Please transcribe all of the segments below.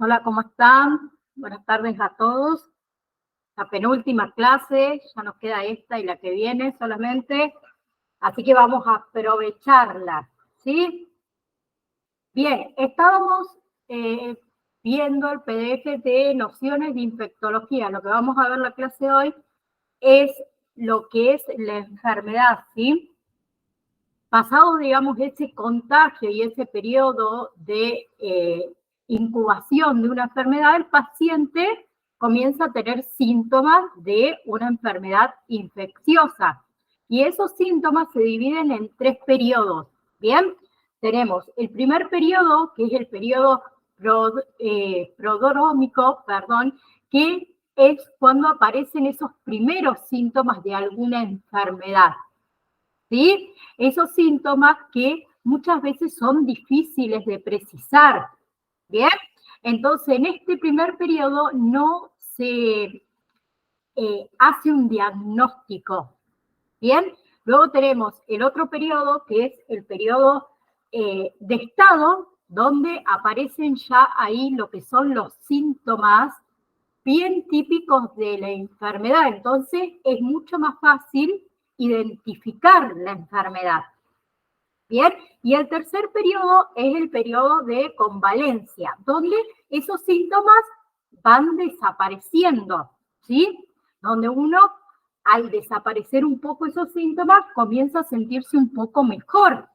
Hola, ¿cómo están? Buenas tardes a todos. La penúltima clase, ya nos queda esta y la que viene solamente, así que vamos a aprovecharla, ¿sí? Bien, estábamos viendo el PDF de nociones de infectología. Lo que vamos a ver en la clase de hoy es lo que es la enfermedad, ¿sí? Pasado, digamos, ese contagio y ese periodo de incubación de una enfermedad, el paciente comienza a tener síntomas de una enfermedad infecciosa. Y esos síntomas se dividen en 3 periodos. Bien, tenemos el primer periodo, que es el periodo prodrómico, que es cuando aparecen esos primeros síntomas de alguna enfermedad. ¿Sí? Esos síntomas que muchas veces son difíciles de precisar. ¿Bien? Entonces, en este primer periodo no se hace un diagnóstico. ¿Bien? Luego tenemos el otro periodo, que es el periodo de estado, donde aparecen ya ahí lo que son los síntomas bien típicos de la enfermedad. Entonces, es mucho más fácil identificar la enfermedad. Bien, y el tercer periodo es el periodo de convalencia, donde esos síntomas van desapareciendo, ¿sí? Donde uno, al desaparecer un poco esos síntomas, comienza a sentirse un poco mejor.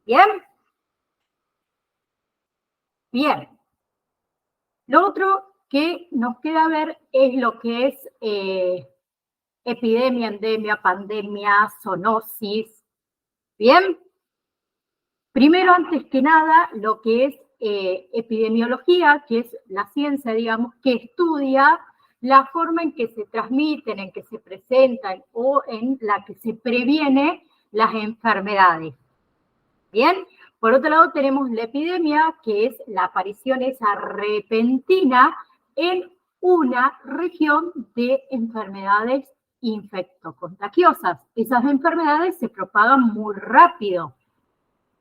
¿Bien? Bien. Lo otro que nos queda ver es lo que es epidemia, endemia, pandemia, zoonosis. Bien. Primero, antes que nada, lo que es epidemiología, que es la ciencia, digamos, que estudia la forma en que se transmiten, en que se presentan o en la que se previene las enfermedades. Bien, por otro lado tenemos la epidemia, que es la aparición esa repentina en una región de enfermedades infectocontagiosas. Esas enfermedades se propagan muy rápido.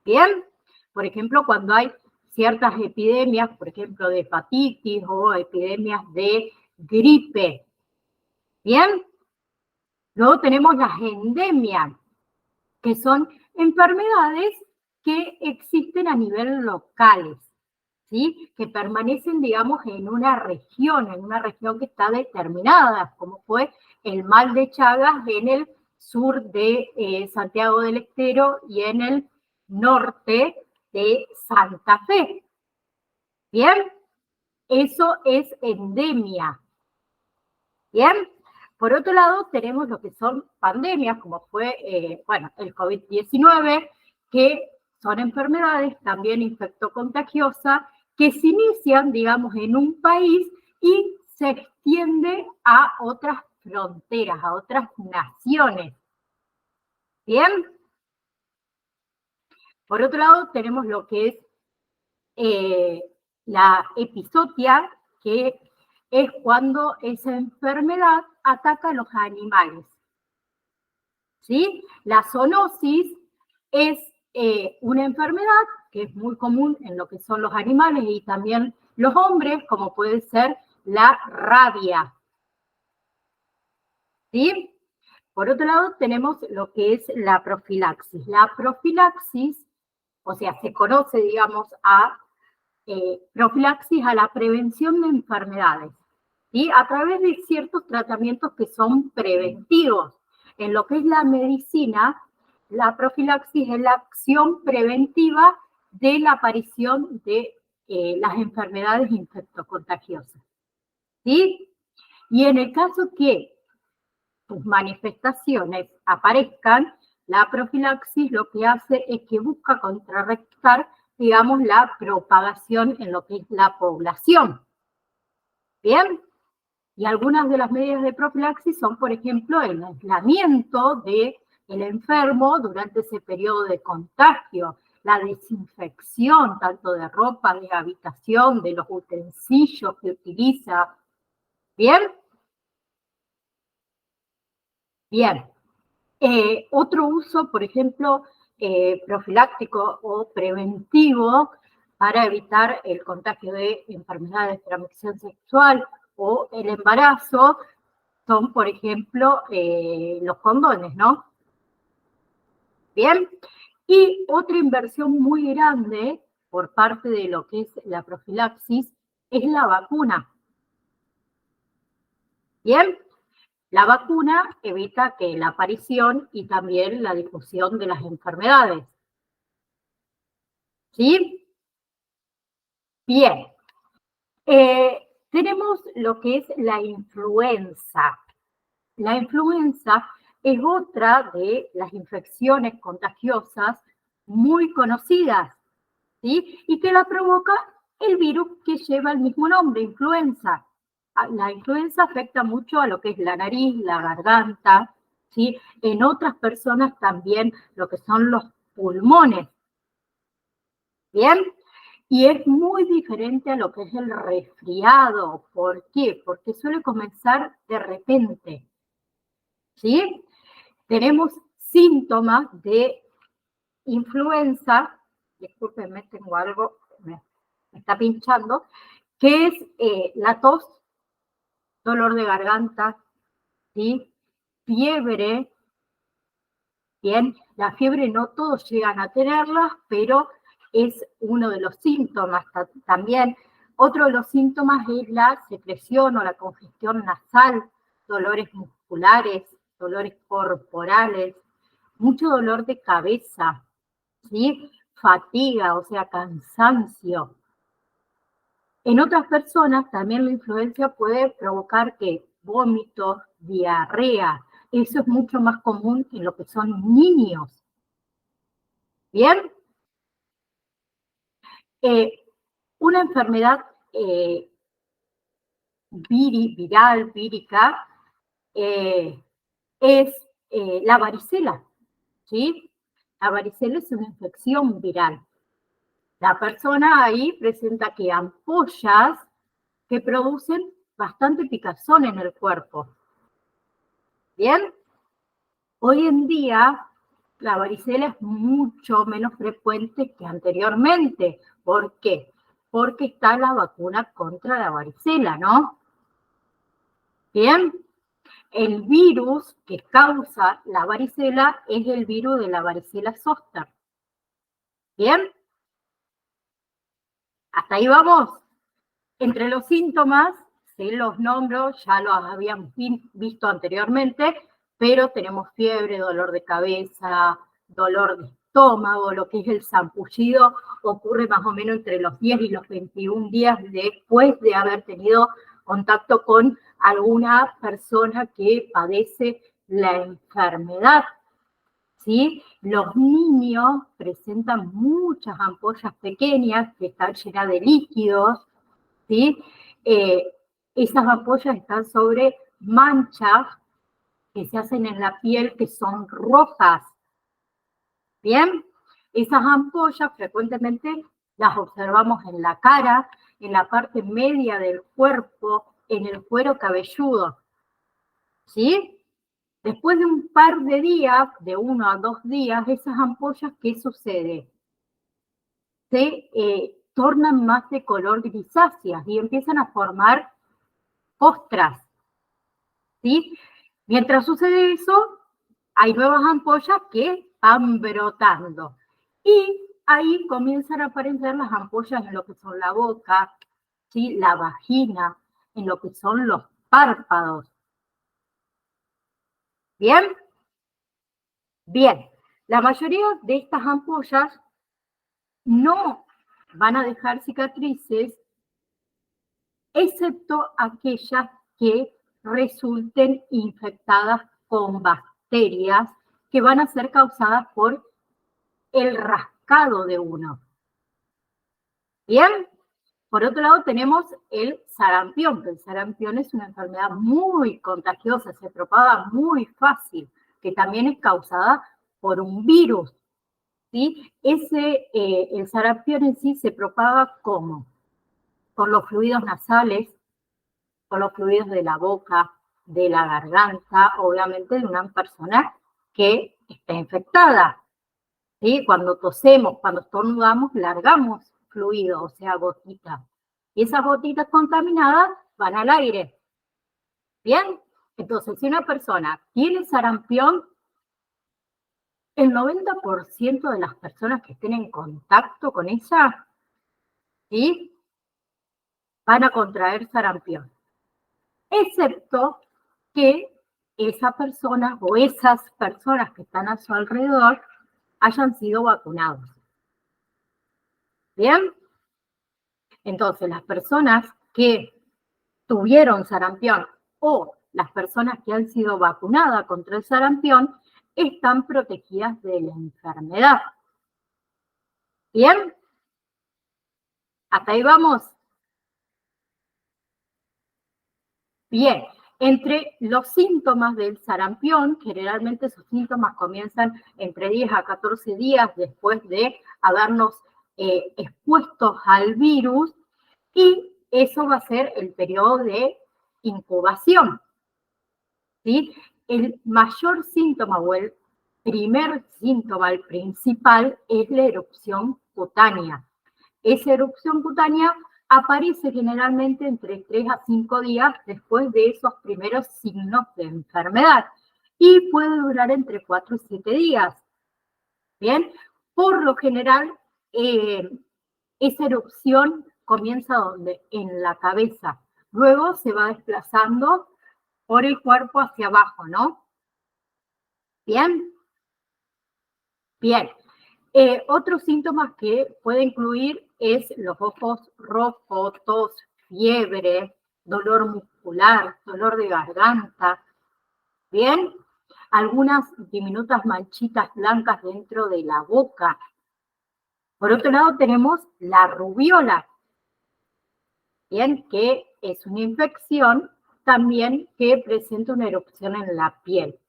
Bien, por ejemplo, cuando hay ciertas epidemias, por ejemplo, de hepatitis o epidemias de gripe. Bien, luego tenemos las endemias, que son enfermedades que existen a nivel local, ¿sí? Que permanecen, digamos, en una región que está determinada, como fue el mal de Chagas en el sur de Santiago del Estero y en el norte de Santa Fe. ¿Bien? Eso es endemia. ¿Bien? Por otro lado, tenemos lo que son pandemias, como fue, el COVID-19, que son enfermedades también infectocontagiosas, que se inician, digamos, en un país y se extiende a otras fronteras, a otras naciones. ¿Bien? Por otro lado, tenemos lo que es la epizotia, que es cuando esa enfermedad ataca a los animales. ¿Sí? La zoonosis es una enfermedad que es muy común en lo que son los animales y también los hombres, como puede ser la rabia. ¿Sí? Por otro lado, tenemos lo que es la profilaxis. La profilaxis, o sea, se conoce, digamos, a profilaxis a la prevención de enfermedades, ¿sí? A través de ciertos tratamientos que son preventivos. En lo que es la medicina, la profilaxis es la acción preventiva de la aparición de las enfermedades infectocontagiosas, ¿sí? Y en el caso que sus manifestaciones aparezcan, la profilaxis lo que hace es que busca contrarrestar, digamos, la propagación en lo que es la población. ¿Bien? Y algunas de las medidas de profilaxis son, por ejemplo, el aislamiento del enfermo durante ese periodo de contagio, la desinfección tanto de ropa, de habitación, de los utensilios que utiliza. ¿Bien? Bien. Otro uso, por ejemplo, profiláctico o preventivo para evitar el contagio de enfermedades de transmisión sexual o el embarazo son, por ejemplo, los condones, ¿no? Bien, y otra inversión muy grande por parte de lo que es la profilaxis es la vacuna. Bien, la vacuna evita que la aparición y también la difusión de las enfermedades. ¿Sí? Bien. Tenemos lo que es la influenza. La influenza es otra de las infecciones contagiosas muy conocidas, ¿sí? Y que la provoca el virus que lleva el mismo nombre, influenza. La influenza afecta mucho a lo que es la nariz, la garganta, ¿sí? En otras personas también lo que son los pulmones. ¿Bien? Y es muy diferente a lo que es el resfriado. ¿Por qué? Porque suele comenzar de repente, ¿sí? Tenemos síntomas de influenza, discúlpenme, tengo algo, me está pinchando, que es la tos, dolor de garganta, ¿sí? Fiebre, bien, la fiebre no todos llegan a tenerla, pero es uno de los síntomas también. Otro de los síntomas es la secreción o la congestión nasal, dolores musculares, dolores corporales, mucho dolor de cabeza, ¿sí? Fatiga, o sea, cansancio. En otras personas también la influencia puede provocar que vómitos, diarrea. Eso es mucho más común en lo que son niños. ¿Bien? Una enfermedad viral, vírica, es la varicela, ¿sí? La varicela es una infección viral. La persona ahí presenta que ampollas que producen bastante picazón en el cuerpo. ¿Bien? Hoy en día la varicela es mucho menos frecuente que anteriormente. ¿Por qué? Porque está la vacuna contra la varicela, ¿no? Bien, el virus que causa la varicela es el virus de la varicela zoster. Bien, hasta ahí vamos. Entre los síntomas, sí, los nombro, ya los habíamos visto anteriormente, pero tenemos fiebre, dolor de cabeza, dolor de estómago, lo que es el sarpullido ocurre más o menos entre los 10 y los 21 días después de haber tenido contacto con alguna persona que padece la enfermedad. ¿Sí? Los niños presentan muchas ampollas pequeñas que están llenas de líquidos, ¿sí? Esas ampollas están sobre manchas que se hacen en la piel que son rojas. Bien, esas ampollas frecuentemente las observamos en la cara, en la parte media del cuerpo, en el cuero cabelludo. ¿Sí? Después de un par de días, de 1 a 2 días, esas ampollas, ¿qué sucede? Se tornan más de color grisáceas y empiezan a formar costras, ¿sí? Mientras sucede eso, hay nuevas ampollas que van brotando. Y ahí comienzan a aparecer las ampollas en lo que son la boca, ¿sí? La vagina, en lo que son los párpados. ¿Bien? Bien. La mayoría de estas ampollas no van a dejar cicatrices, excepto aquellas que resulten infectadas con bacterias que van a ser causadas por el rascado de uno. Bien, por otro lado tenemos el sarampión, que el sarampión es una enfermedad muy contagiosa, se propaga muy fácil, que también es causada por un virus. ¿Sí? El sarampión en sí se propaga ¿cómo? Por los fluidos nasales, por los fluidos de la boca, de la garganta, obviamente de una persona que está infectada. ¿Sí? Cuando tosemos, cuando estornudamos, largamos fluido, o sea, gotitas. Y esas gotitas contaminadas van al aire. ¿Bien? Entonces, si una persona tiene sarampión, el 90% de las personas que estén en contacto con ella, ¿sí?, van a contraer sarampión. Excepto que esa persona o esas personas que están a su alrededor hayan sido vacunados. ¿Bien? Entonces, las personas que tuvieron sarampión o las personas que han sido vacunadas contra el sarampión están protegidas de la enfermedad. ¿Bien? ¿Hasta ahí vamos? Bien. Entre los síntomas del sarampión, generalmente esos síntomas comienzan entre 10 a 14 días después de habernos expuestos al virus, y eso va a ser el periodo de incubación, ¿sí? El mayor síntoma o el primer síntoma, el principal, es la erupción cutánea. Esa erupción cutánea aparece generalmente entre 3 a 5 días después de esos primeros signos de enfermedad y puede durar entre 4 y 7 días. Bien, por lo general, esa erupción comienza ¿dónde? En la cabeza. Luego se va desplazando por el cuerpo hacia abajo, ¿no? Bien. Bien. Otros síntomas que puede incluir es los ojos rojos, tos, fiebre, dolor muscular, dolor de garganta. Bien. Algunas diminutas manchitas blancas dentro de la boca. Por otro lado tenemos la rubiola. Bien, que es una infección también que presenta una erupción en la piel.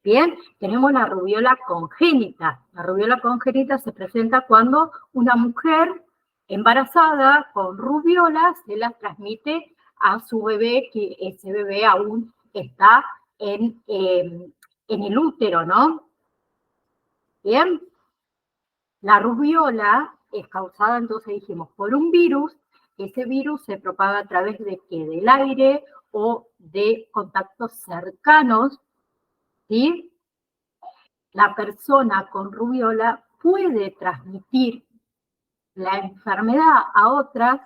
Bien, tenemos la rubiola congénita. La rubiola congénita se presenta cuando una mujer embarazada con rubiola se la transmite a su bebé, que ese bebé aún está en el útero, ¿no? Bien, la rubiola es causada, entonces dijimos, por un virus. Ese virus se propaga a través de ¿qué? Del aire o de contactos cercanos, ¿sí? La persona con rubiola puede transmitir la enfermedad a otras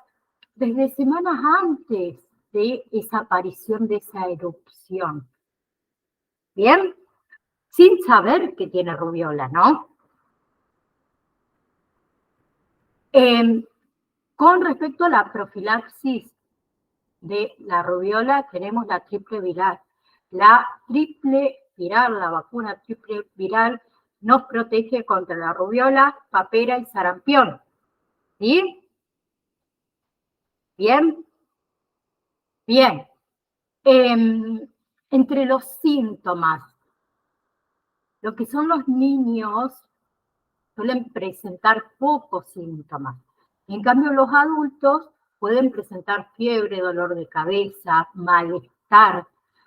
desde semanas antes de esa aparición de esa erupción. ¿Bien? Sin saber que tiene rubiola, ¿no? Con respecto a la profilaxis de la rubiola, tenemos la triple viral. La triple viral, la vacuna triple viral, nos protege contra la rubiola, papera y sarampión. ¿Sí? ¿Bien? Bien. Entre los síntomas, lo que son los niños suelen presentar pocos síntomas. En cambio, los adultos pueden presentar fiebre, dolor de cabeza, malestar,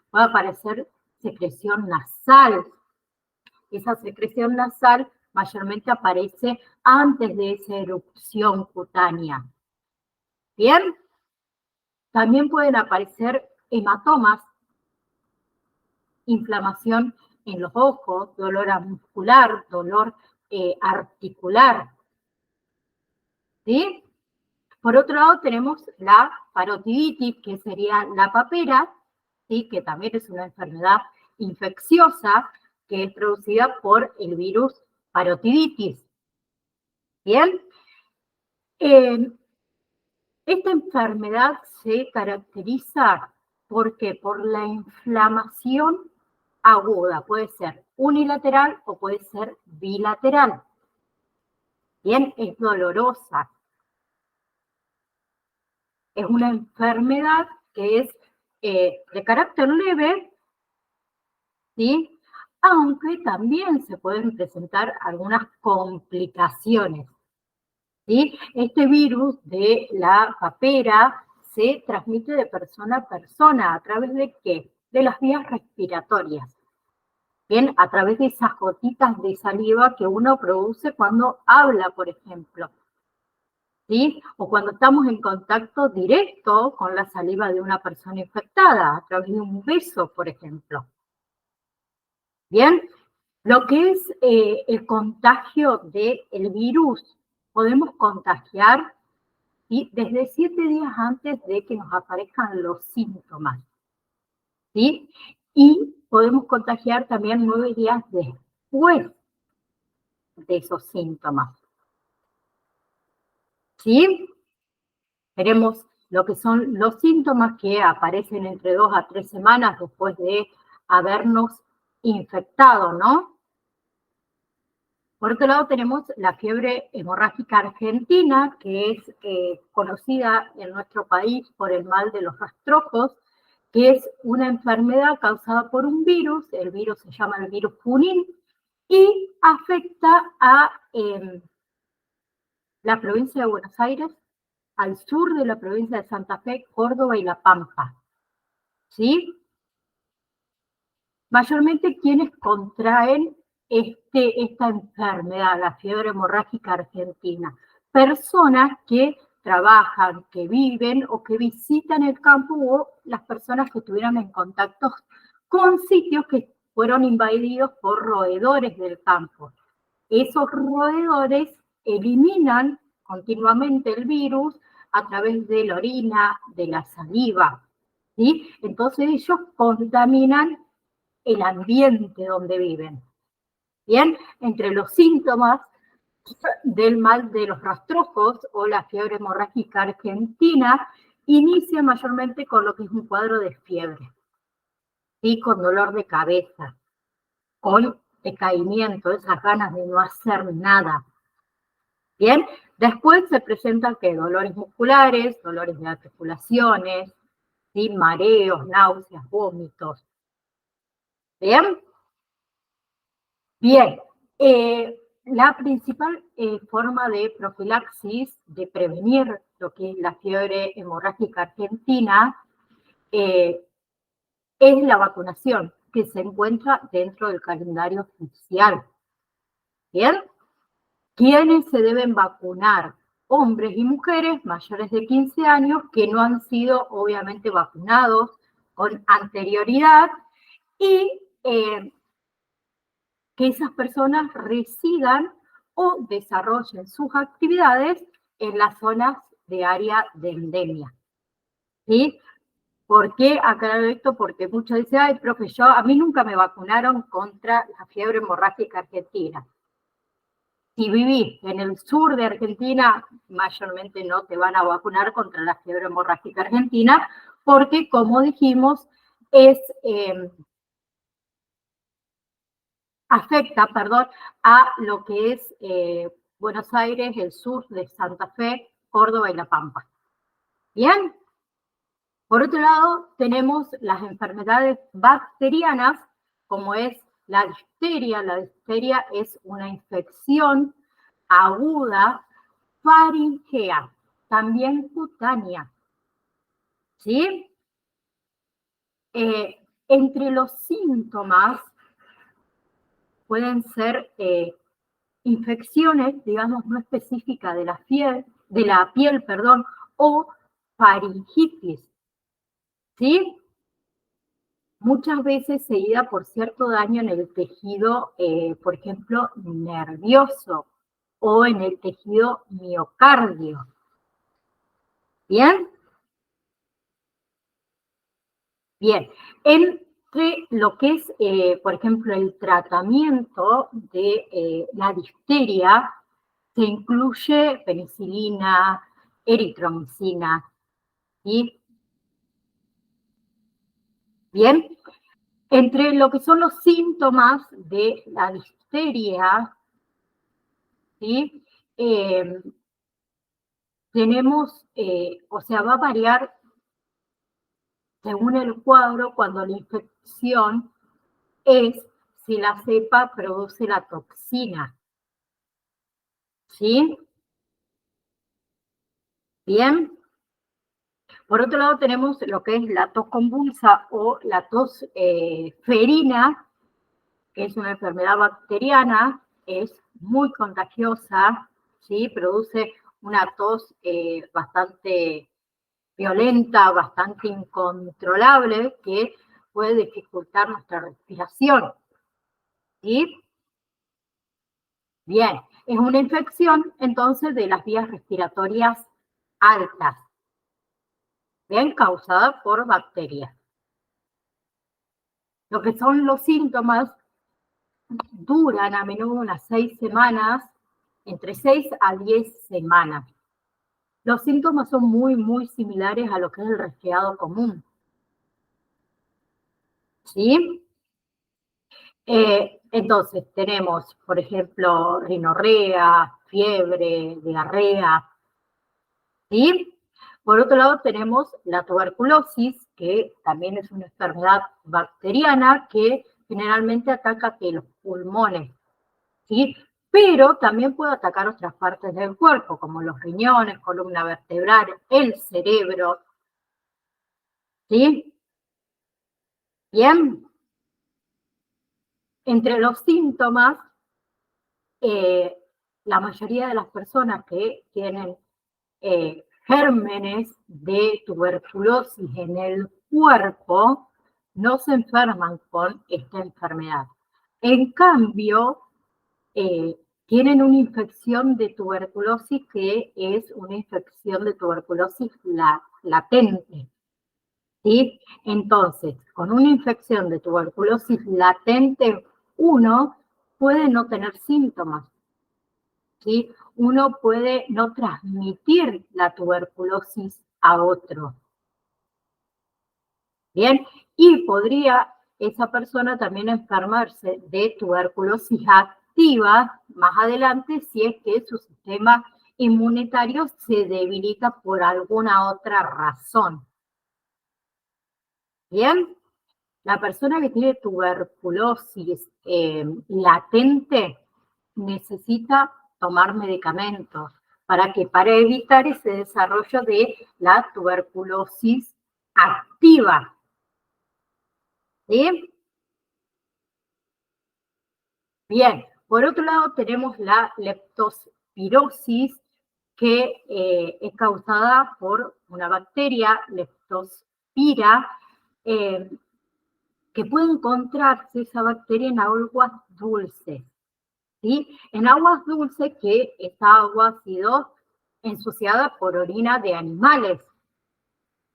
puede aparecer secreción nasal. Esa secreción nasal mayormente aparece antes de esa erupción cutánea. ¿Bien? También pueden aparecer hematomas, inflamación en los ojos, dolor muscular, dolor articular. ¿Sí? Por otro lado tenemos la parotiditis, que sería la papera, ¿sí? Que también es una enfermedad infecciosa que es producida por el virus parotiditis. ¿Bien? Esta enfermedad se caracteriza porque por la inflamación aguda, puede ser unilateral o puede ser bilateral. Bien, es dolorosa. Es una enfermedad que es de carácter leve, ¿sí? Aunque también se pueden presentar algunas complicaciones, ¿sí? Este virus de la papera se transmite de persona a persona. ¿A través de qué? De las vías respiratorias. Bien, a través de esas gotitas de saliva que uno produce cuando habla, por ejemplo. ¿sí? O cuando estamos en contacto directo con la saliva de una persona infectada, a través de un beso, por ejemplo. Bien, lo que es el contagio del virus, podemos contagiar, ¿sí?, desde 7 días antes de que nos aparezcan los síntomas, ¿sí? Y podemos contagiar también 9 días después de esos síntomas, ¿sí? Veremos lo que son los síntomas que aparecen entre 2 a 3 semanas después de habernos infectado, ¿no? Por otro lado tenemos la fiebre hemorrágica argentina, que es conocida en nuestro país por el mal de los rastrojos, que es una enfermedad causada por un virus, el virus se llama el virus Junín, y afecta a la provincia de Buenos Aires, al sur de la provincia de Santa Fe, Córdoba y La Pampa, ¿sí? Mayormente quienes contraen esta enfermedad, la fiebre hemorrágica argentina, personas que trabajan, que viven o que visitan el campo, o las personas que estuvieran en contacto con sitios que fueron invadidos por roedores del campo. Esos roedores eliminan continuamente el virus a través de la orina, de la saliva, ¿sí? Entonces ellos contaminan el ambiente donde viven. Bien, entre los síntomas del mal de los rastrojos o la fiebre hemorrágica argentina, inicia mayormente con lo que es un cuadro de fiebre, ¿sí?, con dolor de cabeza, con decaimiento, esas ganas de no hacer nada. Bien, después se presentan ¿qué? Dolores musculares, dolores de articulaciones, ¿sí?, mareos, náuseas, vómitos. Bien. Bien, la principal forma de profilaxis, de prevenir lo que es la fiebre hemorrágica argentina, es la vacunación, que se encuentra dentro del calendario oficial. Bien, ¿quiénes se deben vacunar? Hombres y mujeres mayores de 15 años que no han sido obviamente vacunados con anterioridad, y que esas personas residan o desarrollen sus actividades en las zonas de área de endemia, ¿sí? ¿Por qué aclaro esto? Porque muchos dicen, ay, profe, a mí nunca me vacunaron contra la fiebre hemorrágica argentina. Si vivís en el sur de Argentina, mayormente no te van a vacunar contra la fiebre hemorrágica argentina, porque, como dijimos, afecta a lo que es Buenos Aires, el sur de Santa Fe, Córdoba y La Pampa. Bien. Por otro lado, tenemos las enfermedades bacterianas, como es la difteria. La difteria es una infección aguda faringea, también cutánea, ¿sí? Entre los síntomas pueden ser infecciones, digamos, no específicas de la piel, o faringitis, ¿sí? Muchas veces seguida por cierto daño en el tejido, por ejemplo, nervioso o en el tejido miocardio. ¿Bien? Bien. Entre lo que es, por ejemplo, el tratamiento de la difteria, se incluye penicilina, eritromicina, ¿sí? Bien. Entre lo que son los síntomas de la difteria, ¿sí? Tenemos, va a variar según el cuadro cuando la infección es si la cepa produce la toxina, ¿sí? Bien. Por otro lado tenemos lo que es la tos convulsa o la tos ferina, que es una enfermedad bacteriana, es muy contagiosa, ¿sí? Produce una tos bastante violenta, bastante incontrolable, que puede dificultar nuestra respiración. ¿Sí? Bien, es una infección entonces de las vías respiratorias altas, bien, causada por bacterias. Lo que son los síntomas duran a menudo unas 6 semanas, entre 6 a 10 semanas. Los síntomas son muy similares a lo que es el resfriado común. ¿Sí? Entonces, tenemos, por ejemplo, rinorrea, fiebre, diarrea. ¿Sí? Por otro lado, tenemos la tuberculosis, que también es una enfermedad bacteriana que generalmente ataca los pulmones. ¿Sí? Pero también puede atacar otras partes del cuerpo, como los riñones, columna vertebral, el cerebro. ¿Sí? Bien. Entre los síntomas, la mayoría de las personas que tienen gérmenes de tuberculosis en el cuerpo no se enferman con esta enfermedad. En cambio, tienen una infección de tuberculosis que es una infección de tuberculosis latente. ¿Sí? Entonces, con una infección de tuberculosis latente, uno puede no tener síntomas. ¿Sí? Uno puede no transmitir la tuberculosis a otro. Bien, y podría esa persona también enfermarse de tuberculosis activa más adelante si es que su sistema inmunitario se debilita por alguna otra razón. Bien, la persona que tiene tuberculosis latente necesita tomar medicamentos. ¿Para qué? Para evitar ese desarrollo de la tuberculosis activa. ¿Sí? Bien, por otro lado tenemos la leptospirosis, que es causada por una bacteria, Leptospira, que puede encontrarse esa bacteria en aguas dulces. ¿Sí? En aguas dulces, que esa agua ha sido ensuciada por orina de animales.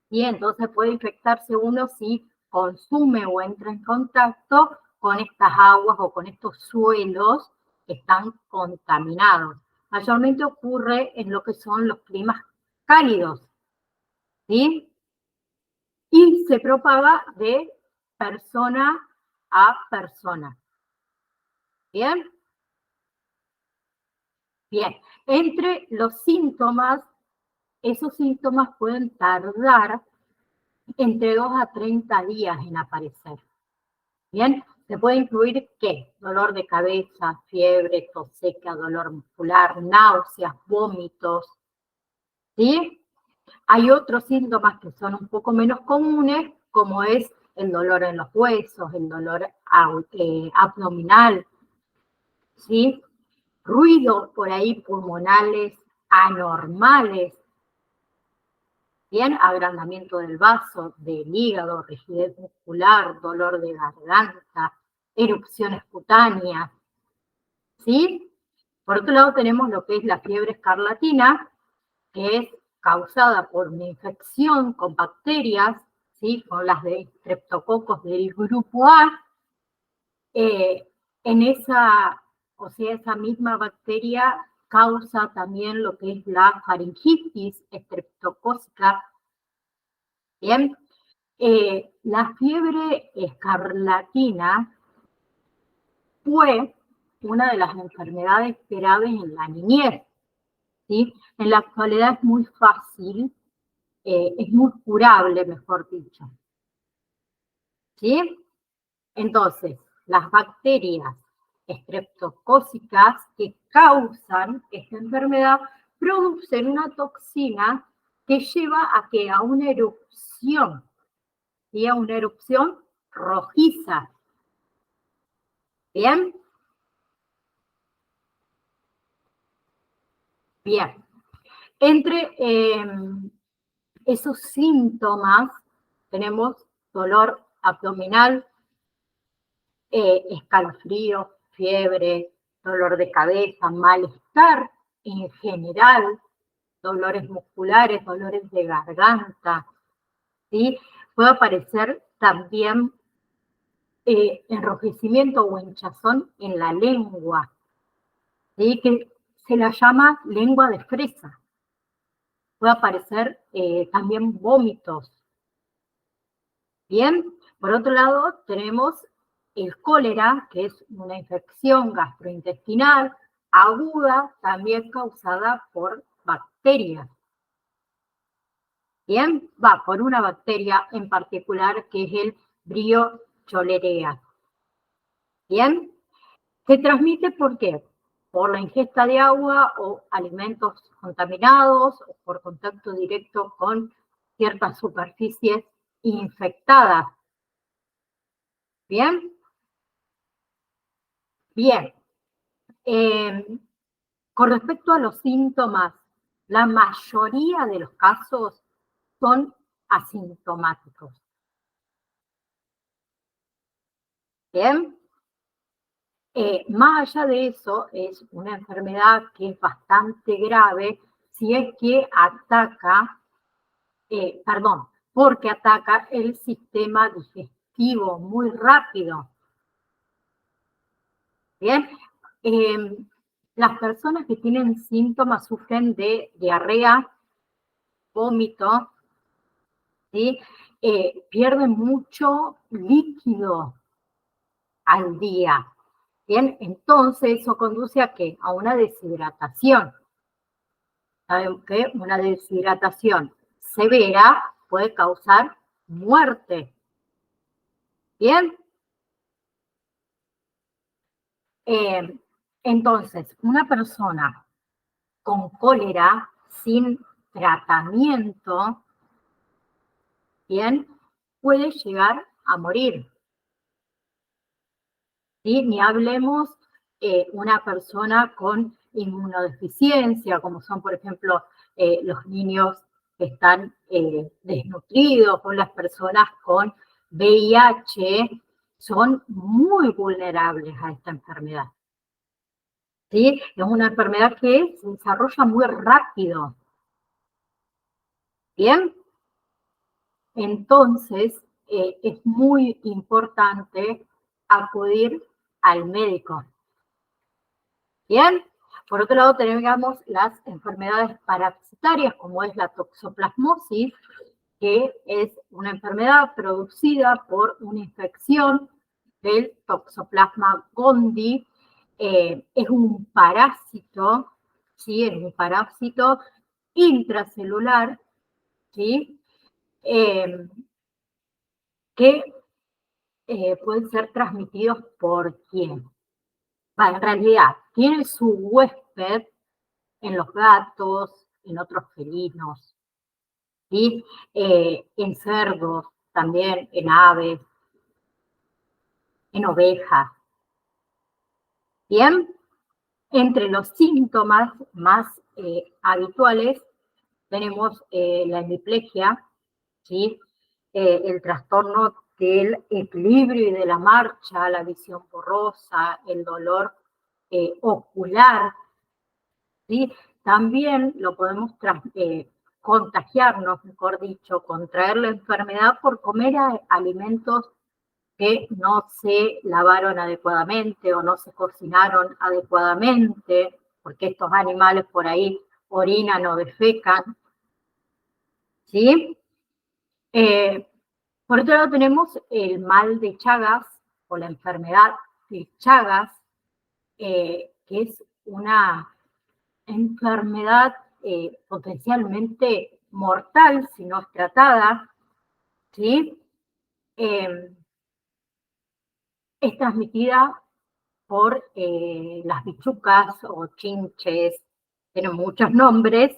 Y entonces puede infectarse uno si consume o entra en contacto con estas aguas o con estos suelos que están contaminados. Mayormente ocurre en lo que son los climas cálidos. ¿Sí? Y se propaga de persona a persona. ¿Bien? Bien, entre los síntomas, esos síntomas pueden tardar entre 2 a 30 días en aparecer. Bien, se puede incluir ¿qué? Dolor de cabeza, fiebre, tos seca, dolor muscular, náuseas, vómitos. ¿Sí? Hay otros síntomas que son un poco menos comunes, como es el dolor en los huesos, el dolor abdominal, ¿sí? Ruidos por ahí pulmonales anormales, bien, agrandamiento del vaso, del hígado, rigidez muscular, dolor de garganta, erupciones cutáneas, ¿sí? Por otro lado tenemos lo que es la fiebre escarlatina, que es causada por una infección con bacterias, ¿sí? Con las de streptococos del grupo A. En esa, o sea, esa misma bacteria causa también lo que es la faringitis estreptocócica. Bien, la fiebre escarlatina fue una de las enfermedades graves en la niñez. ¿Sí? En la actualidad es muy fácil, es muy curable, mejor dicho. ¿Sí? Entonces, las bacterias estreptocócicas que causan esta enfermedad producen una toxina que lleva a que a una erupción, ¿sí? A una erupción rojiza. ¿Bien? Bien. Entre esos síntomas tenemos dolor abdominal, escalofrío, fiebre, dolor de cabeza, malestar en general, dolores musculares, dolores de garganta, ¿sí? Puede aparecer también enrojecimiento o hinchazón en la lengua, ¿sí? Que se la llama lengua de fresa. Puede aparecer también vómitos. Bien, por otro lado tenemos el cólera, que es una infección gastrointestinal aguda, también causada por bacterias. Bien, va por una bacteria en particular que es el Brio Cholerae. Bien, se transmite ¿por qué? Por la ingesta de agua o alimentos contaminados o por contacto directo con ciertas superficies infectadas. Bien, bien. Con respecto a los síntomas, la mayoría de los casos son asintomáticos. Bien. Más allá de eso, es una enfermedad que es bastante grave si es que ataca, porque ataca el sistema digestivo muy rápido. Bien, las personas que tienen síntomas sufren de diarrea, vómito, ¿sí? Pierden mucho líquido al día. Bien, entonces eso conduce a ¿qué? A una deshidratación. Sabemos que una deshidratación severa puede causar muerte. Bien. Entonces, una persona con cólera sin tratamiento, bien, puede llegar a morir. ¿Sí? Ni hablemos una persona con inmunodeficiencia, como son, por ejemplo, los niños que están desnutridos o las personas con VIH, son muy vulnerables a esta enfermedad. ¿Sí? Es una enfermedad que se desarrolla muy rápido. ¿Bien? Entonces, es muy importante acudir al médico. Bien, por otro lado tenemos las enfermedades parasitarias, como es la toxoplasmosis, que es una enfermedad producida por una infección del Toxoplasma gondii. Es un parásito, ¿sí? Es un parásito intracelular, ¿sí? Que pueden ser transmitidos por quién. En realidad, tiene su huésped en los gatos, en otros felinos, ¿sí? En cerdos, también en aves, en ovejas. Bien, entre los síntomas más habituales tenemos la hemiplegia, ¿sí? El trastorno del equilibrio y de la marcha, la visión borrosa, el dolor ocular, ¿sí? También lo podemos contagiarnos, mejor dicho, contraer la enfermedad por comer alimentos que no se lavaron adecuadamente o no se cocinaron adecuadamente, porque estos animales por ahí orinan o defecan, ¿sí? Por otro lado tenemos el mal de Chagas o la enfermedad de Chagas, que es una enfermedad potencialmente mortal si no es tratada, ¿sí? Es transmitida por las bichucas o chinches, tienen muchos nombres,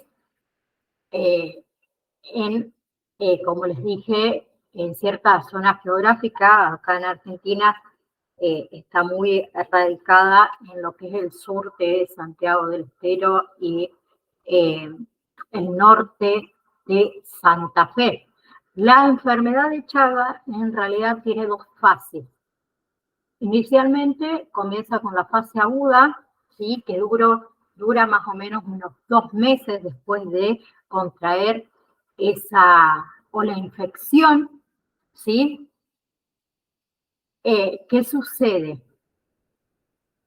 como les dije, en ciertas zonas geográficas, acá en Argentina, está muy radicada en lo que es el sur de Santiago del Estero y el norte de Santa Fe. La enfermedad de Chagas en realidad tiene dos fases. Inicialmente comienza con la fase aguda, ¿sí? Que dura más o menos unos 2 meses después de contraer la infección, ¿sí? ¿Qué sucede?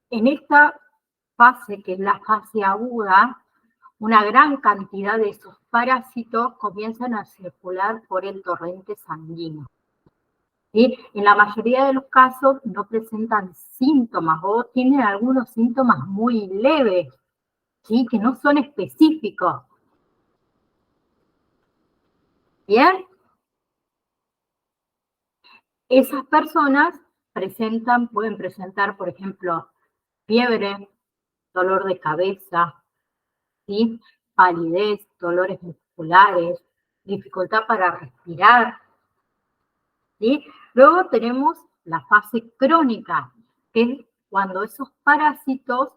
En esta fase, que es la fase aguda, una gran cantidad de esos parásitos comienzan a circular por el torrente sanguíneo. ¿Sí? En la mayoría de los casos no presentan síntomas o tienen algunos síntomas muy leves, ¿sí? Que no son específicos. ¿Bien? Esas personas pueden presentar, por ejemplo, fiebre, dolor de cabeza, ¿sí? Palidez, dolores musculares, dificultad para respirar, ¿sí? Luego tenemos la fase crónica, que es cuando esos parásitos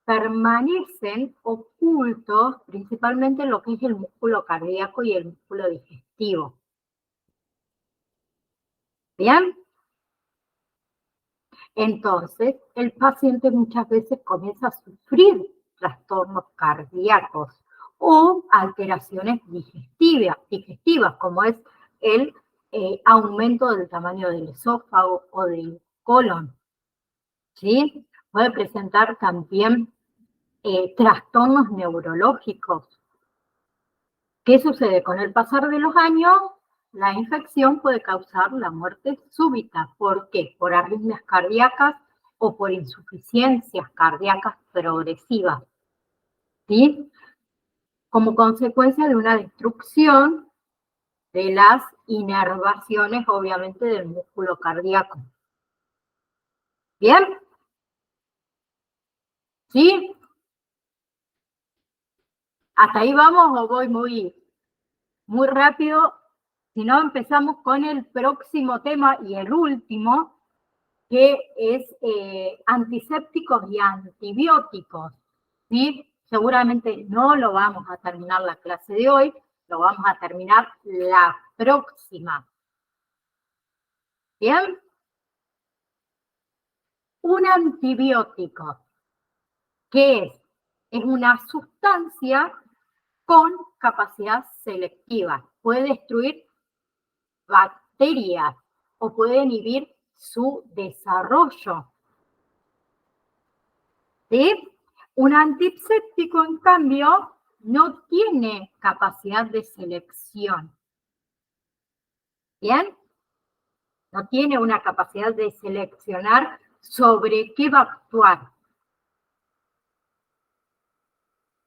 permanecen ocultos, principalmente en lo que es el músculo cardíaco y el músculo digestivo. ¿Bien? Entonces, el paciente muchas veces comienza a sufrir trastornos cardíacos o alteraciones digestivas, como es el aumento del tamaño del esófago o del colon. ¿Sí? Puede presentar también trastornos neurológicos. ¿Qué sucede? Con el pasar de los años, la infección puede causar la muerte súbita. ¿Por qué? Por arritmias cardíacas o por insuficiencias cardíacas progresivas, ¿sí? Como consecuencia de una destrucción de las inervaciones, obviamente, del músculo cardíaco. ¿Bien? ¿Sí? ¿Hasta ahí vamos o voy muy rápido? Si no, empezamos con el próximo tema y el último, que es antisépticos y antibióticos, ¿sí? Seguramente no lo vamos a terminar la clase de hoy, lo vamos a terminar la próxima. ¿Bien? Un antibiótico, ¿qué es? Es una sustancia con capacidad selectiva. Puede destruir bacterias o puede inhibir su desarrollo. ¿Sí? Un antiséptico, en cambio, no tiene capacidad de selección. ¿Bien? No tiene una capacidad de seleccionar sobre qué va a actuar.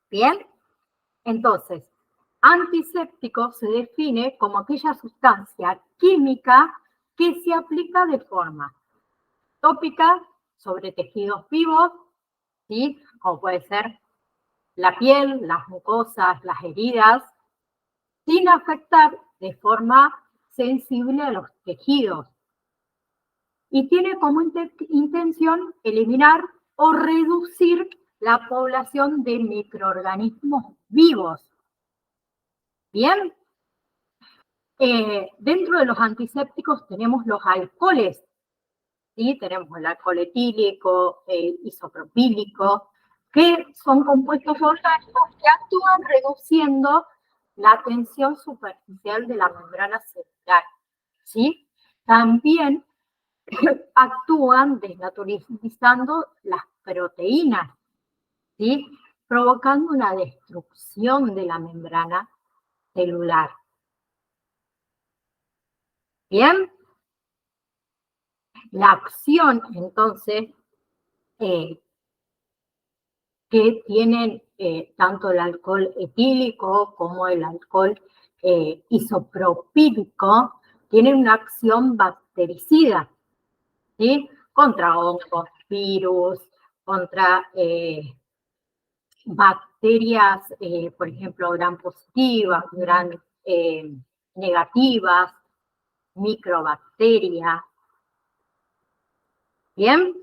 ¿Bien? Entonces, antiséptico se define como aquella sustancia química que se aplica de forma tópica sobre tejidos vivos, ¿sí? Como puede ser la piel, las mucosas, las heridas, sin afectar de forma sensible a los tejidos. Y tiene como intención eliminar o reducir la población de microorganismos vivos. Bien, dentro de los antisépticos tenemos los alcoholes, ¿sí? Tenemos el alcohol etílico, el isopropílico, que son compuestos orgánicos que actúan reduciendo la tensión superficial de la membrana celular, ¿sí? También actúan desnaturalizando las proteínas, ¿sí? Provocando una destrucción de la membrana celular. Bien, la acción entonces que tienen tanto el alcohol etílico como el alcohol isopropílico, tienen una acción bactericida, ¿sí? Contra hongos, virus, contra bacterias, por ejemplo, gram positivas, gram negativas, microbacterias. Bien,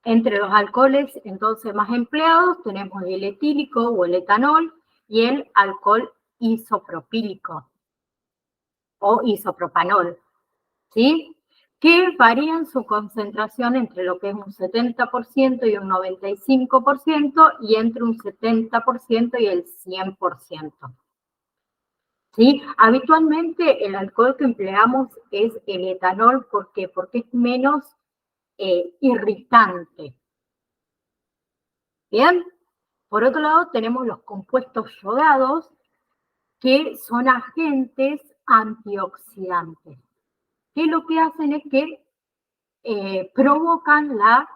entre los alcoholes entonces más empleados tenemos el etílico o el etanol, y el alcohol isopropílico o isopropanol, ¿sí? Que varían su concentración entre lo que es un 70% y un 95% y entre un 70% y el 100%. ¿Sí? Habitualmente el alcohol que empleamos es el etanol, ¿por qué? Porque es menos irritante. ¿Bien? Por otro lado tenemos los compuestos yodados, que son agentes antioxidantes, que lo que hacen es que provocan la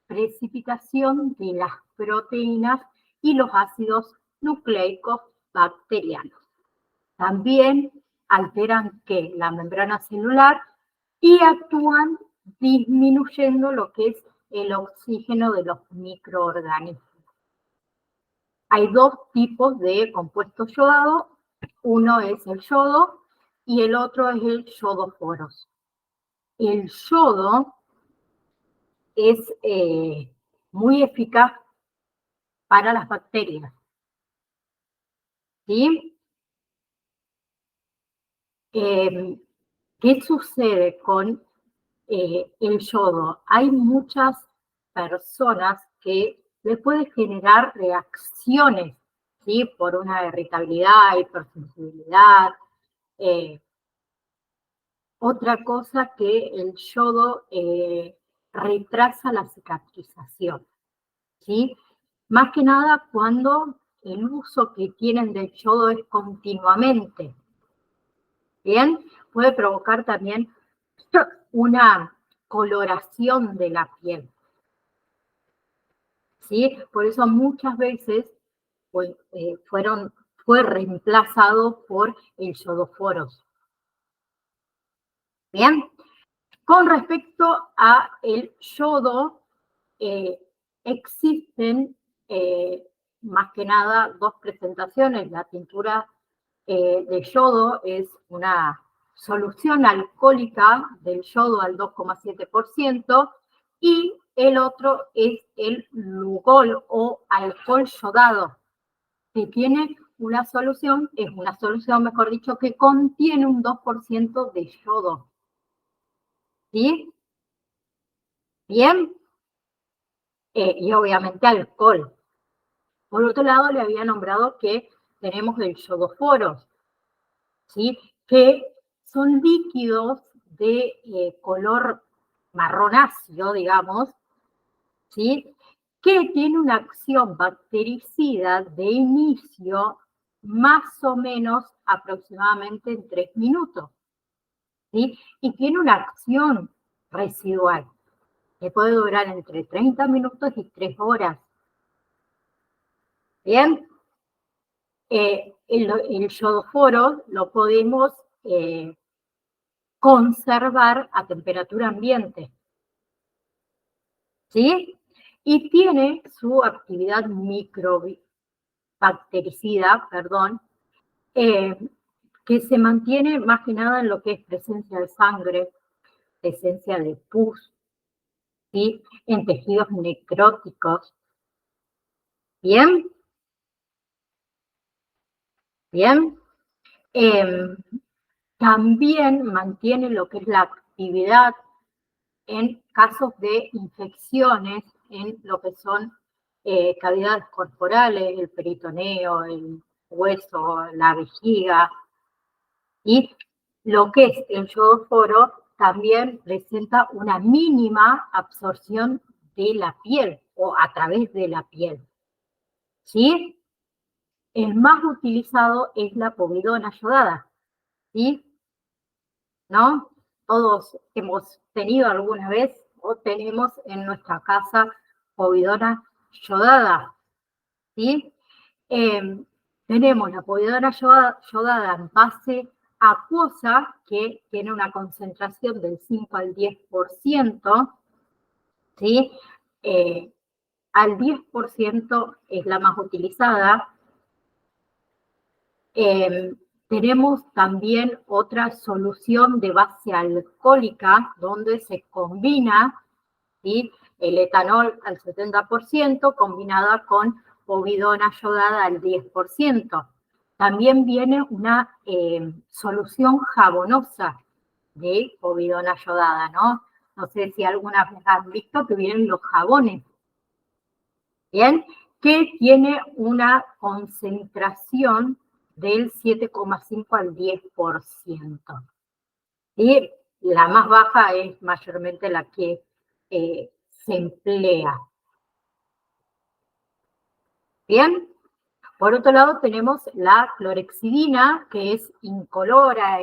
precipitación de las proteínas y los ácidos nucleicos bacterianos. También alteran ¿qué? La membrana celular y actúan disminuyendo lo que es el oxígeno de los microorganismos. Hay dos tipos de compuestos yodados, uno es el yodo y el otro es el yodoforos. El yodo es muy eficaz para las bacterias, ¿sí? ¿Qué sucede con el yodo? Hay muchas personas que le puede generar reacciones, ¿sí? Por una irritabilidad, hipersensibilidad. Otra cosa que el yodo retrasa la cicatrización, ¿sí? Más que nada cuando el uso que tienen del yodo es continuamente. Bien, puede provocar también una coloración de la piel, ¿sí? Por eso muchas veces pues, fue reemplazado por el yodoforos. Bien, con respecto a el yodo, existen más que nada dos presentaciones. La tintura de yodo es una solución alcohólica del yodo al 2,7% y el otro es el Lugol o alcohol yodado, que tiene una solución, es una solución, mejor dicho, que contiene un 2% de yodo. ¿Sí? Bien. Y obviamente alcohol. Por otro lado, le había nombrado que tenemos el yodoforos, ¿sí? Que son líquidos de color marronáceo, digamos, ¿sí? Que tiene una acción bactericida de inicio más o menos aproximadamente en 3 minutos, ¿sí? Y tiene una acción residual que puede durar entre 30 minutos y 3 horas. Bien, el yodoforo lo podemos conservar a temperatura ambiente, ¿sí? Y tiene su actividad microbactericida, que se mantiene más que nada en lo que es presencia de sangre, presencia de pus, ¿sí? En tejidos necróticos. ¿Bien? ¿Bien? También mantiene lo que es la actividad en casos de infecciones en lo que son cavidades corporales, el peritoneo, el hueso, la vejiga. Y lo que es el yodoforo también presenta una mínima absorción de la piel o a través de la piel. ¿Sí? El más utilizado es la povidona yodada, ¿sí? ¿No? Todos hemos tenido alguna vez o tenemos en nuestra casa povidona yodada, ¿sí? Tenemos la povidona yodada en base acuosa, que tiene una concentración del 5 al 10%, ¿sí? Al 10% es la más utilizada. Tenemos también otra solución de base alcohólica donde se combina, ¿sí? El etanol al 70% combinada con povidona yodada al 10%. También viene una solución jabonosa de povidona yodada, ¿no? No sé si alguna vez han visto que vienen los jabones, ¿bien? Que tiene una concentración del 7,5 al 10%. Y la más baja es mayormente la que se emplea. ¿Bien? Por otro lado tenemos la clorhexidina, que es incolora,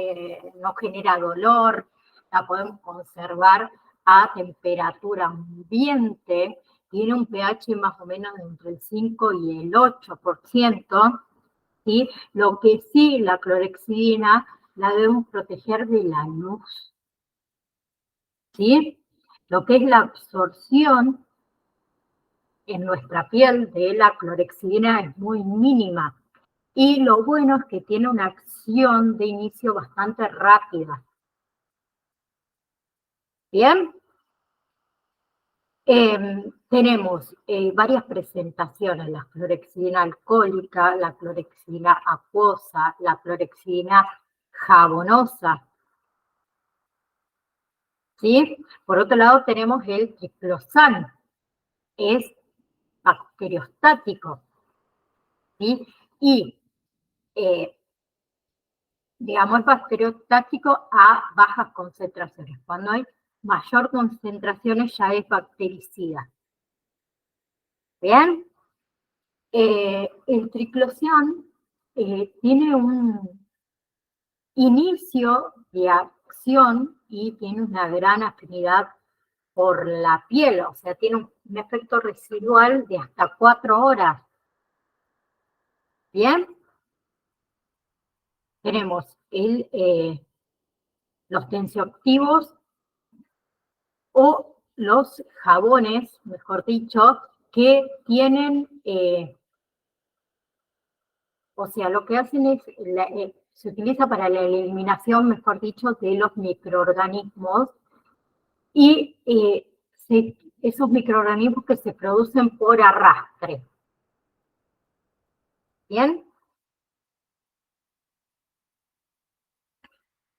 no genera dolor, la podemos conservar a temperatura ambiente, tiene un pH más o menos entre el 5 y el 8%, ¿sí? Lo que sí, la clorhexidina la debemos proteger de la luz, ¿sí? Lo que es la absorción en nuestra piel de la clorhexidina es muy mínima. Y lo bueno es que tiene una acción de inicio bastante rápida. Bien. Tenemos varias presentaciones, la clorhexidina alcohólica, la clorhexidina acuosa, la clorhexidina jabonosa. ¿Sí? Por otro lado tenemos el triclosan, es bacteriostático, ¿sí? Y digamos, es bacteriostático a bajas concentraciones. Cuando hay mayor concentraciones ya es bactericida. ¿Bien? El triclosan tiene un inicio de acción y tiene una gran afinidad por la piel, o sea, tiene un efecto residual de hasta 4 horas. ¿Bien? Tenemos los tensioactivos o los jabones, mejor dicho, que tienen, o sea, lo que hacen es, se utiliza para la eliminación, mejor dicho, de los microorganismos y esos microorganismos que se producen por arrastre. ¿Bien?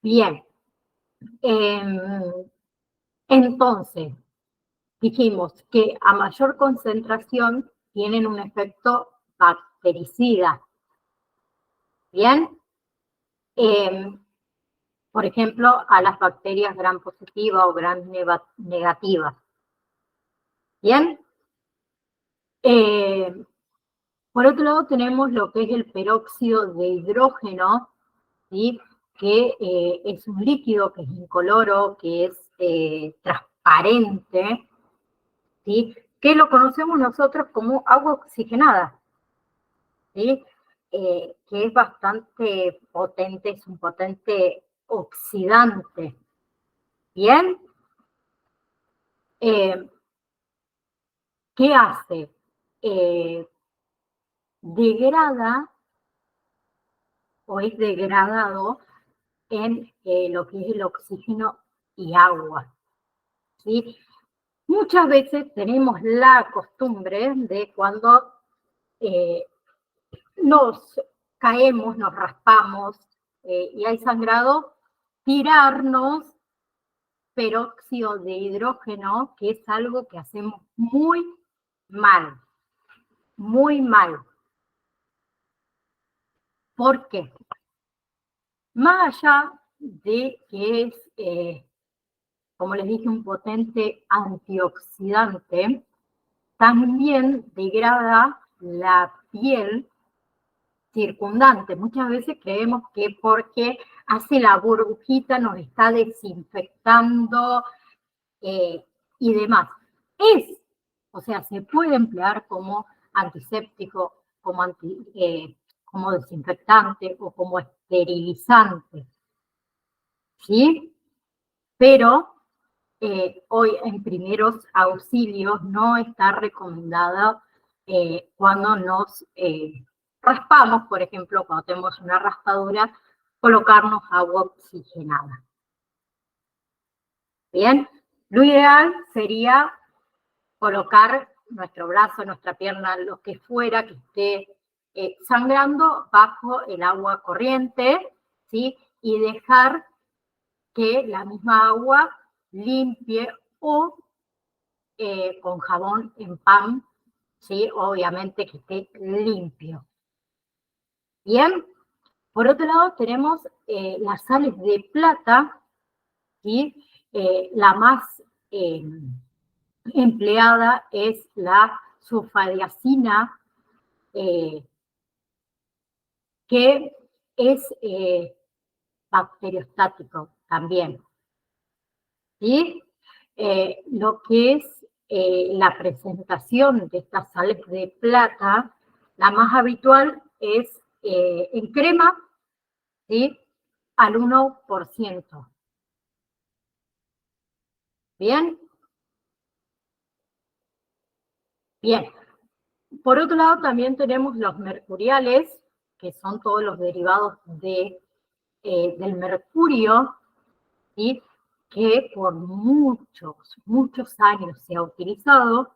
Bien. Entonces, dijimos que a mayor concentración tienen un efecto bactericida. ¿Bien? Por ejemplo, a las bacterias gram positiva o gram negativa. ¿Bien? Por otro lado tenemos lo que es el peróxido de hidrógeno, ¿sí? Que es un líquido que es incoloro, que es transparente, ¿sí? Que lo conocemos nosotros como agua oxigenada, ¿sí? Que es bastante potente, es un potente oxidante. ¿Bien? ¿Qué hace? Degrada o es degradado en lo que es el oxígeno y agua, ¿sí? Muchas veces tenemos la costumbre de cuando nos caemos, nos raspamos y hay sangrado, tirarnos peróxido de hidrógeno, que es algo que hacemos muy mal, muy mal. ¿Por qué? Más allá de que es, como les dije, un potente antioxidante, también degrada la piel circundante. Muchas veces creemos que porque hace la burbujita nos está desinfectando y demás. O sea, se puede emplear como antiséptico, como desinfectante o como esterilizante, ¿sí? Pero hoy en primeros auxilios no está recomendado cuando nos raspamos, por ejemplo, cuando tenemos una raspadura, colocarnos agua oxigenada. Bien, lo ideal sería colocar nuestro brazo, nuestra pierna, lo que fuera que esté sangrando bajo el agua corriente, ¿sí? Y dejar que la misma agua limpie o con jabón en pan, ¿sí? Obviamente que esté limpio. Bien, por otro lado tenemos las sales de plata, ¿sí? La más empleada es la sulfadiazina, que es bacteriostático también, ¿sí? Lo que es la presentación de estas sales de plata, la más habitual es en crema, ¿sí? Al 1%. ¿Bien? Bien. Por otro lado, también tenemos los mercuriales, que son todos los derivados del mercurio, ¿sí? Que por muchos, muchos años se ha utilizado,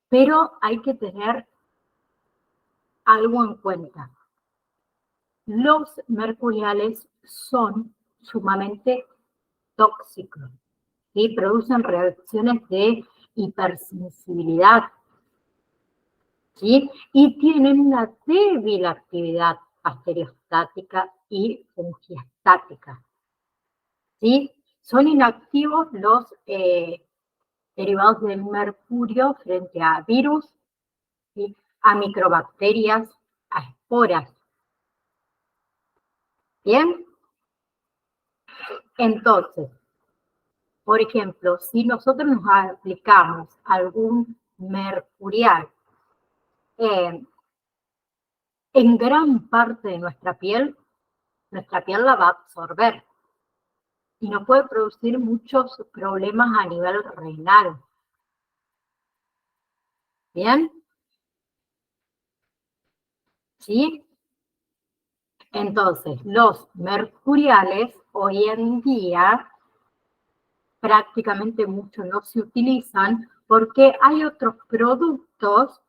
pero hay que tener algo en cuenta. Los mercuriales son sumamente tóxicos y producen reacciones de hipersensibilidad, ¿sí? Y tienen una débil actividad bacteriostática y fungiostática, ¿sí? Son inactivos los derivados del mercurio frente a virus, ¿sí? A microbacterias, a esporas. ¿Bien? Entonces, por ejemplo, si nosotros nos aplicamos algún mercurial en gran parte de nuestra piel la va a absorber y nos puede producir muchos problemas a nivel renal. ¿Bien? ¿Sí? Entonces, los mercuriales hoy en día prácticamente mucho no se utilizan porque hay otros productos,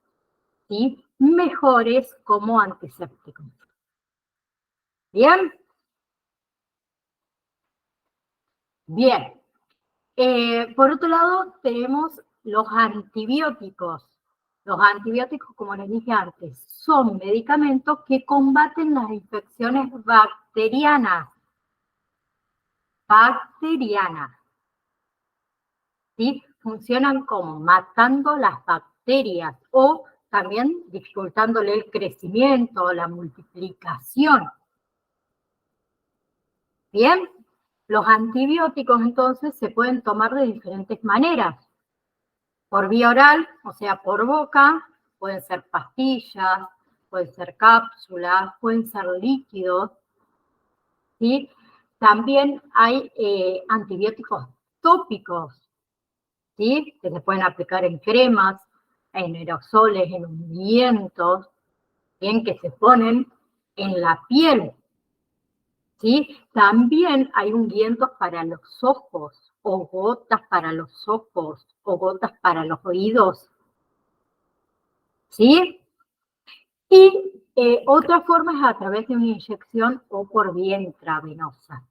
¿sí? Mejores como antisépticos. ¿Bien? Bien. Por otro lado, tenemos los antibióticos. Los antibióticos, como les dije antes, son medicamentos que combaten las infecciones bacterianas. ¿Sí? Funcionan como matando las bacterias o también dificultándole el crecimiento, la multiplicación. Bien, los antibióticos entonces se pueden tomar de diferentes maneras. Por vía oral, o sea, por boca, pueden ser pastillas, pueden ser cápsulas, pueden ser líquidos, ¿sí? También hay antibióticos tópicos, ¿sí? Que se pueden aplicar en cremas, en aerosoles, en ungüentos, bien, que se ponen en la piel, ¿sí? También hay ungüentos para los ojos, o gotas para los ojos, o gotas para los oídos, ¿sí? Y otra forma es a través de una inyección o por vía intravenosa,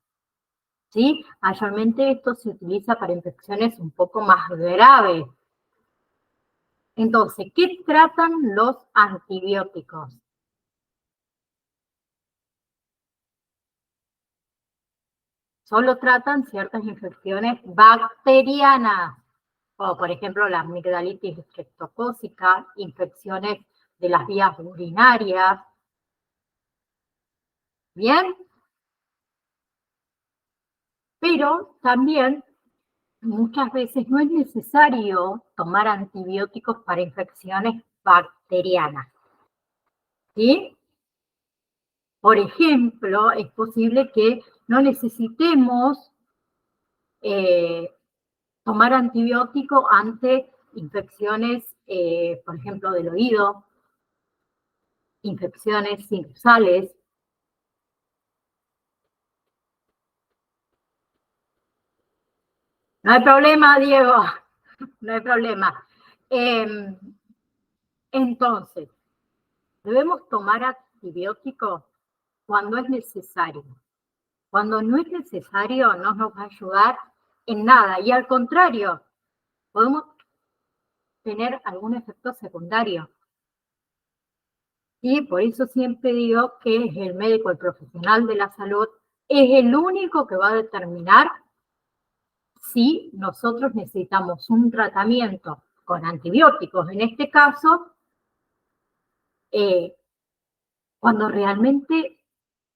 ¿sí? Mayormente esto se utiliza para infecciones un poco más graves. Entonces, ¿qué tratan los antibióticos? Solo tratan ciertas infecciones bacterianas, como por ejemplo la amigdalitis estreptocócica, infecciones de las vías urinarias. ¿Bien? Pero también muchas veces no es necesario tomar antibióticos para infecciones bacterianas, ¿sí? Por ejemplo, es posible que no necesitemos tomar antibiótico ante infecciones, por ejemplo, del oído, infecciones sinusales. No hay problema, Diego, no hay problema. Entonces, debemos tomar antibióticos cuando es necesario. Cuando no es necesario, no nos va a ayudar en nada. Y al contrario, podemos tener algún efecto secundario. Y por eso siempre digo que el médico, el profesional de la salud, es el único que va a determinar si nosotros necesitamos un tratamiento con antibióticos, en este caso, cuando realmente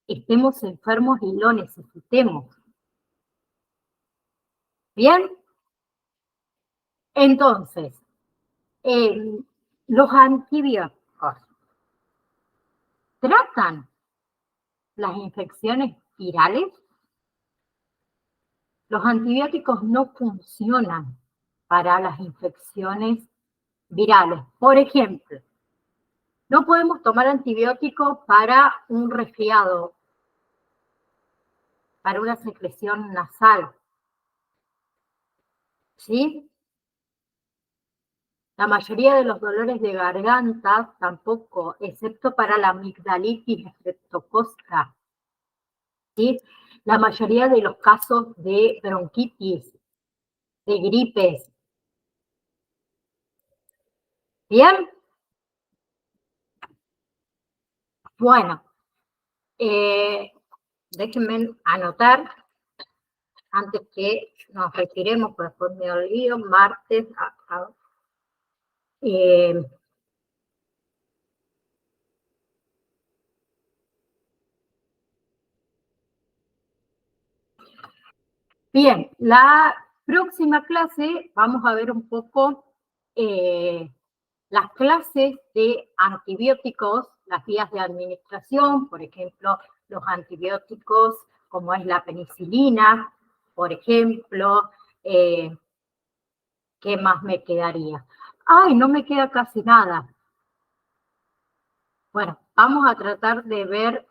estemos enfermos y lo necesitemos. ¿Bien? Entonces, los antibióticos tratan las infecciones virales. Los antibióticos no funcionan para las infecciones virales. Por ejemplo, no podemos tomar antibióticos para un resfriado, para una secreción nasal, ¿sí? La mayoría de los dolores de garganta tampoco, excepto para la amigdalitis estreptocócica, ¿sí? La mayoría de los casos de bronquitis, de gripes. ¿Bien? Bueno, déjenme anotar antes que nos retiremos, pues después me olvido, martes, bien, la próxima clase vamos a ver un poco las clases de antibióticos, las vías de administración, por ejemplo, los antibióticos como es la penicilina, por ejemplo, ¿qué más me quedaría? Ay, no me queda casi nada. Bueno, vamos a tratar de ver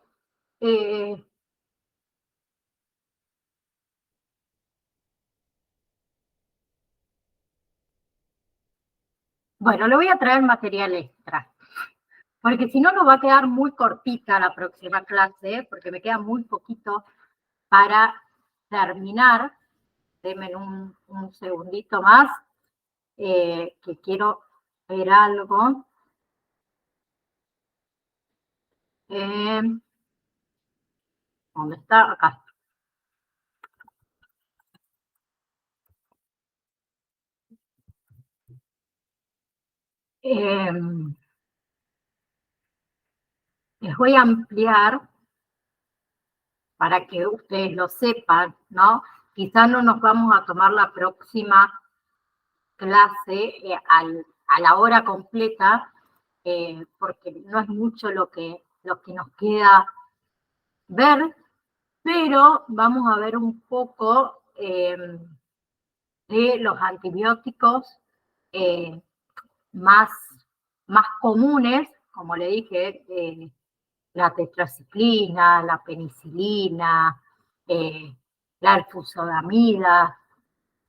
bueno, le voy a traer material extra, porque si no nos va a quedar muy cortita la próxima clase, porque me queda muy poquito para terminar. Denme un segundito más, que quiero ver algo. ¿Dónde está? Acá. Les voy a ampliar para que ustedes lo sepan, ¿no? Quizás no nos vamos a tomar la próxima clase a la hora completa, porque no es mucho lo que nos queda ver, pero vamos a ver un poco de los antibióticos más comunes, como le dije, la tetraciclina, la penicilina, la furosemida,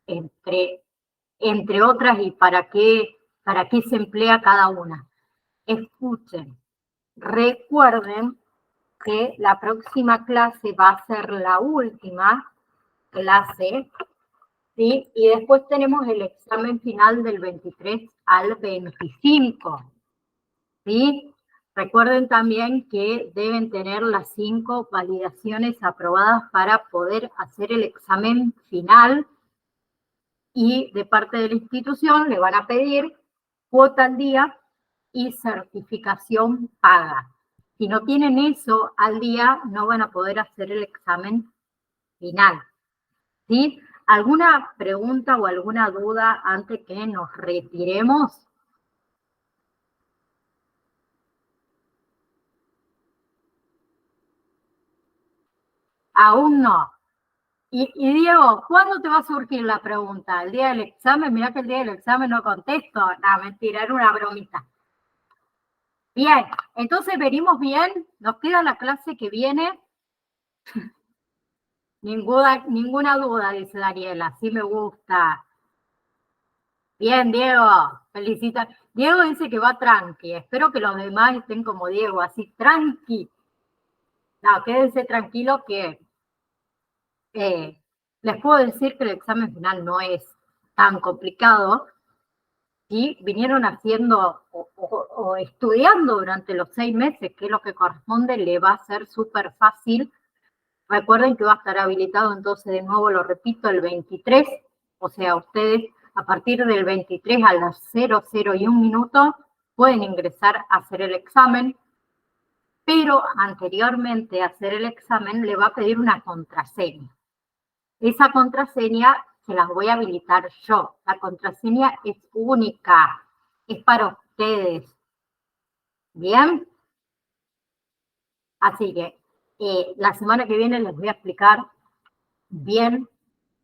entre otras, y para qué se emplea cada una. Escuchen, recuerden que la próxima clase va a ser la última clase, ¿sí? Y después tenemos el examen final del 23 al 25, ¿sí? Recuerden también que deben tener las 5 validaciones aprobadas para poder hacer el examen final, y de parte de la institución le van a pedir cuota al día y certificación paga. Si no tienen eso al día, no van a poder hacer el examen final, ¿sí? ¿Alguna pregunta o alguna duda antes que nos retiremos? Aún no. Y Diego, ¿cuándo te va a surgir la pregunta? ¿El día del examen? Mirá que el día del examen no contesto. No, mentira, era una bromita. Bien, entonces venimos bien. Nos queda la clase que viene. Ninguna duda, dice Daniela, sí me gusta. Bien, Diego, felicita. Diego dice que va tranqui, espero que los demás estén como Diego, así tranqui. No, quédense tranquilos que les puedo decir que el examen final no es tan complicado. Y vinieron haciendo o estudiando durante los 6 meses, que es lo que corresponde, le va a ser súper fácil. Recuerden que va a estar habilitado, entonces de nuevo lo repito, el 23, o sea, ustedes a partir del 23 a las 00 y 1 minuto pueden ingresar a hacer el examen, pero anteriormente a hacer el examen le va a pedir una contraseña. Esa contraseña se las voy a habilitar yo. La contraseña es única, es para ustedes. ¿Bien? Así que la semana que viene les voy a explicar bien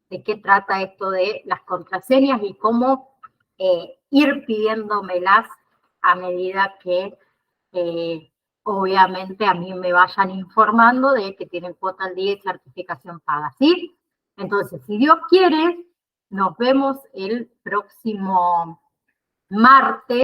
de qué trata esto de las contraseñas y cómo ir pidiéndomelas a medida que obviamente a mí me vayan informando de que tienen cuota al día y certificación paga, ¿sí? Entonces, si Dios quiere, nos vemos el próximo martes.